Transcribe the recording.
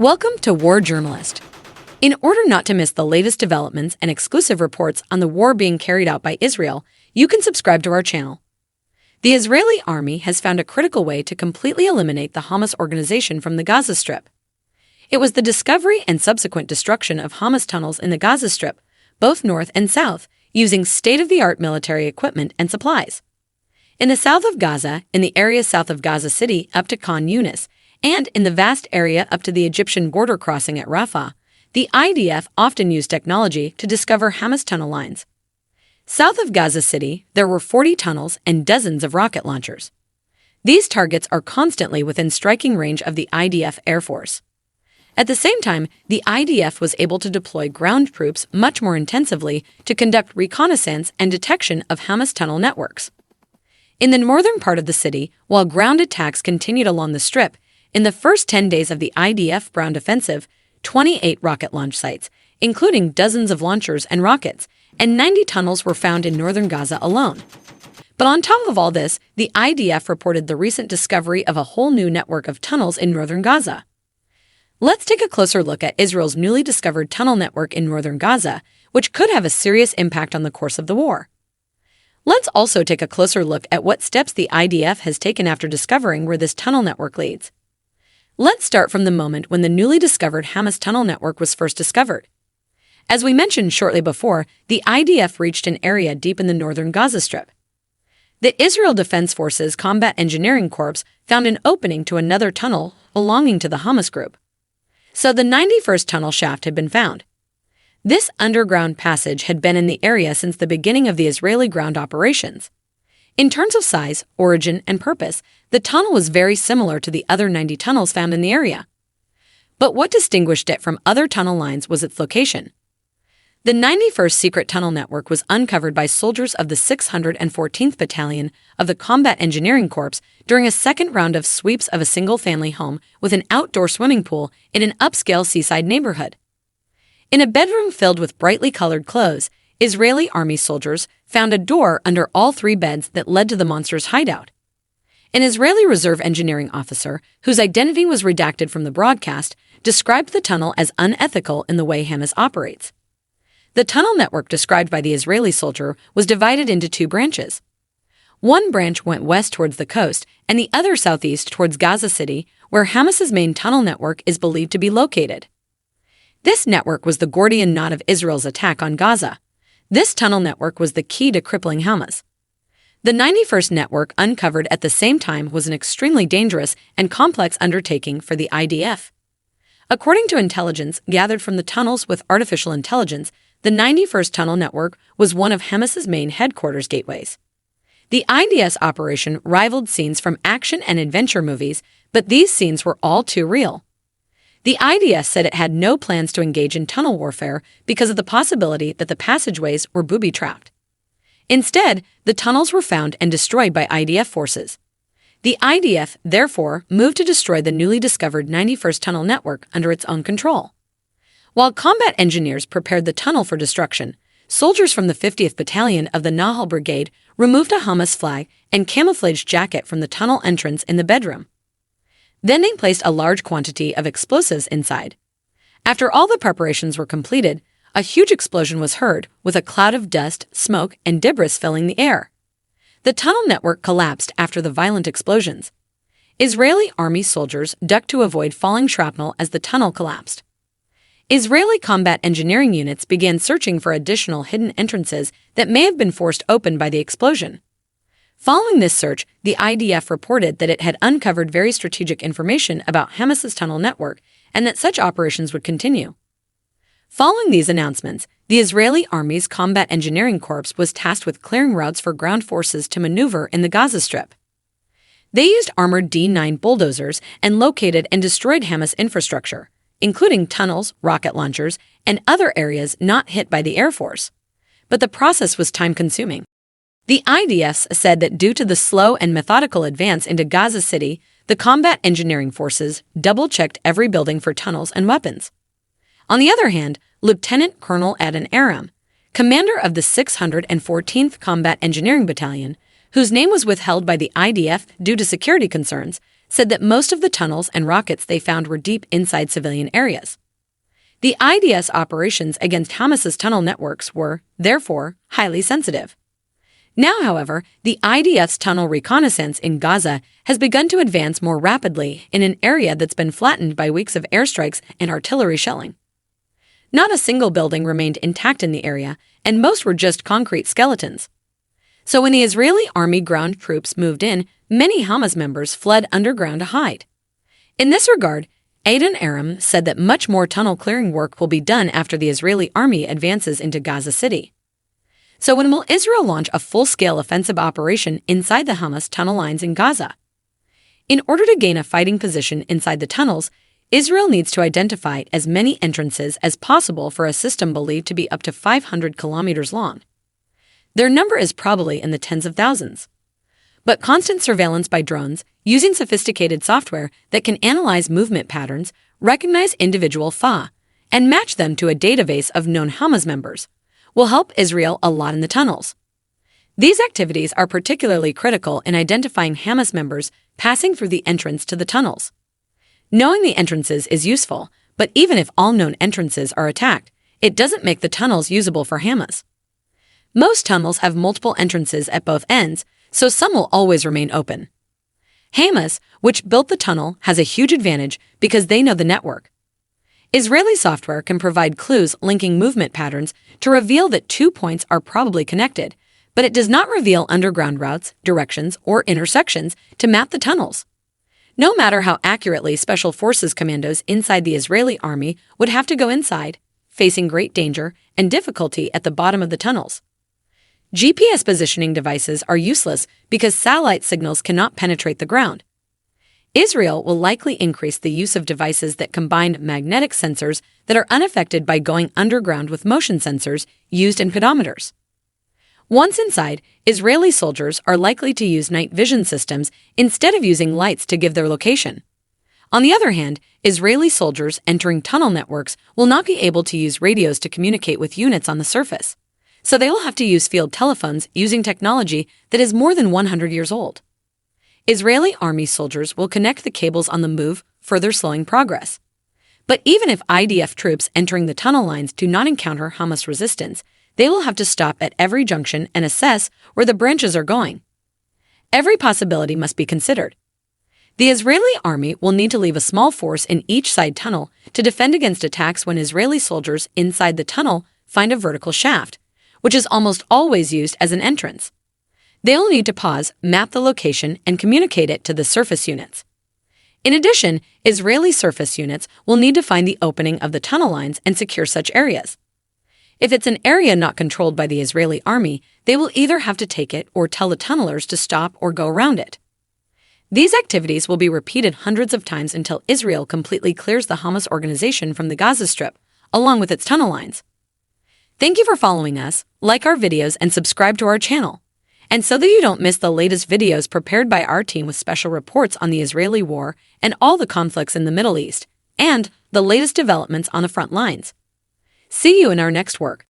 Welcome to War Journalist. In order not to miss the latest developments and exclusive reports on the war being carried out by Israel, you can subscribe to our channel. The Israeli army has found a critical way to completely eliminate the Hamas organization from the Gaza Strip. It was the discovery and subsequent destruction of Hamas tunnels in the Gaza Strip, both north and south, using state-of-the-art military equipment and supplies. In the south of Gaza, in the area south of Gaza City up to Khan Yunis, and in the vast area up to the Egyptian border crossing at Rafah, the IDF often used technology to discover Hamas tunnel lines. South of Gaza City, there were 40 tunnels and dozens of rocket launchers. These targets are constantly within striking range of the IDF Air Force. At the same time, the IDF was able to deploy ground troops much more intensively to conduct reconnaissance and detection of Hamas tunnel networks. In the northern part of the city, while ground attacks continued along the strip, in the first 10 days of the IDF ground offensive, 28 rocket launch sites, including dozens of launchers and rockets, and 90 tunnels were found in northern Gaza alone. But on top of all this, the IDF reported the recent discovery of a whole new network of tunnels in northern Gaza. Let's take a closer look at Israel's newly discovered tunnel network in northern Gaza, which could have a serious impact on the course of the war. Let's also take a closer look at what steps the IDF has taken after discovering where this tunnel network leads. Let's start from the moment when the newly discovered Hamas tunnel network was first discovered. As we mentioned shortly before, the IDF reached an area deep in the northern Gaza Strip. The Israel Defense Forces Combat Engineering Corps found an opening to another tunnel belonging to the Hamas group. So the 91st tunnel shaft had been found. This underground passage had been in the area since the beginning of the Israeli ground operations. In terms of size, origin, and purpose, the tunnel was very similar to the other 90 tunnels found in the area. But what distinguished it from other tunnel lines was its location. The 91st Secret Tunnel Network was uncovered by soldiers of the 614th Battalion of the Combat Engineering Corps during a second round of sweeps of a single-family home with an outdoor swimming pool in an upscale seaside neighborhood. In a bedroom filled with brightly colored clothes, Israeli army soldiers found a door under all 3 beds that led to the monster's hideout. An Israeli reserve engineering officer, whose identity was redacted from the broadcast, described the tunnel as unethical in the way Hamas operates. The tunnel network described by the Israeli soldier was divided into 2 branches. One branch went west towards the coast and the other southeast towards Gaza City, where Hamas's main tunnel network is believed to be located. This network was the Gordian knot of Israel's attack on Gaza. This tunnel network was the key to crippling Hamas. The 91st network uncovered at the same time was an extremely dangerous and complex undertaking for the IDF. According to intelligence gathered from the tunnels with artificial intelligence, the 91st tunnel network was one of Hamas's main headquarters gateways. The IDF's operation rivaled scenes from action and adventure movies, but these scenes were all too real. The IDF said it had no plans to engage in tunnel warfare because of the possibility that the passageways were booby-trapped. Instead, the tunnels were found and destroyed by IDF forces. The IDF, therefore, moved to destroy the newly discovered 91st tunnel network under its own control. While combat engineers prepared the tunnel for destruction, soldiers from the 50th Battalion of the Nahal Brigade removed a Hamas flag and camouflage jacket from the tunnel entrance in the bedroom. Then they placed a large quantity of explosives inside. After all the preparations were completed, a huge explosion was heard, with a cloud of dust, smoke, and debris filling the air. The tunnel network collapsed after the violent explosions. Israeli army soldiers ducked to avoid falling shrapnel as the tunnel collapsed. Israeli combat engineering units began searching for additional hidden entrances that may have been forced open by the explosion. Following this search, the IDF reported that it had uncovered very strategic information about Hamas's tunnel network and that such operations would continue. Following these announcements, the Israeli Army's Combat Engineering Corps was tasked with clearing routes for ground forces to maneuver in the Gaza Strip. They used armored D-9 bulldozers and located and destroyed Hamas infrastructure, including tunnels, rocket launchers, and other areas not hit by the Air Force. But the process was time-consuming. The IDF said that due to the slow and methodical advance into Gaza City, the combat engineering forces double-checked every building for tunnels and weapons. On the other hand, Lieutenant Colonel Adnan Aram, commander of the 614th Combat Engineering Battalion, whose name was withheld by the IDF due to security concerns, said that most of the tunnels and rockets they found were deep inside civilian areas. The IDF's operations against Hamas's tunnel networks were, therefore, highly sensitive. Now, however, the IDF's tunnel reconnaissance in Gaza has begun to advance more rapidly in an area that's been flattened by weeks of airstrikes and artillery shelling. Not a single building remained intact in the area, and most were just concrete skeletons. So when the Israeli army ground troops moved in, many Hamas members fled underground to hide. In this regard, Adon Aram said that much more tunnel clearing work will be done after the Israeli army advances into Gaza City. So when will Israel launch a full-scale offensive operation inside the Hamas tunnel lines in Gaza? In order to gain a fighting position inside the tunnels, Israel needs to identify as many entrances as possible for a system believed to be up to 500 kilometers long. Their number is probably in the tens of thousands. But constant surveillance by drones, using sophisticated software that can analyze movement patterns, recognize individual FA, and match them to a database of known Hamas members, will help Israel a lot in the tunnels. These activities are particularly critical in identifying Hamas members passing through the entrance to the tunnels. Knowing the entrances is useful, but even if all known entrances are attacked, it doesn't make the tunnels usable for Hamas. Most tunnels have multiple entrances at both ends, so some will always remain open. Hamas, which built the tunnel, has a huge advantage because they know the network. Israeli software can provide clues linking movement patterns to reveal that 2 points are probably connected, but it does not reveal underground routes, directions, or intersections to map the tunnels. No matter how accurately Special Forces commandos inside the Israeli army would have to go inside, facing great danger and difficulty at the bottom of the tunnels. GPS positioning devices are useless because satellite signals cannot penetrate the ground. Israel will likely increase the use of devices that combine magnetic sensors that are unaffected by going underground with motion sensors used in pedometers. Once inside, Israeli soldiers are likely to use night vision systems instead of using lights to give their location. On the other hand, Israeli soldiers entering tunnel networks will not be able to use radios to communicate with units on the surface, so they will have to use field telephones using technology that is more than 100 years old. Israeli army soldiers will connect the cables on the move, further slowing progress. But even if IDF troops entering the tunnel lines do not encounter Hamas resistance, they will have to stop at every junction and assess where the branches are going. Every possibility must be considered. The Israeli army will need to leave a small force in each side tunnel to defend against attacks when Israeli soldiers inside the tunnel find a vertical shaft, which is almost always used as an entrance. They'll need to pause, map the location, and communicate it to the surface units. In addition, Israeli surface units will need to find the opening of the tunnel lines and secure such areas. If it's an area not controlled by the Israeli army, they will either have to take it or tell the tunnelers to stop or go around it. These activities will be repeated hundreds of times until Israel completely clears the Hamas organization from the Gaza Strip, along with its tunnel lines. Thank you for following us, like our videos, and subscribe to our channel. And so that you don't miss the latest videos prepared by our team with special reports on the Israeli war and all the conflicts in the Middle East, and the latest developments on the front lines. See you in our next work.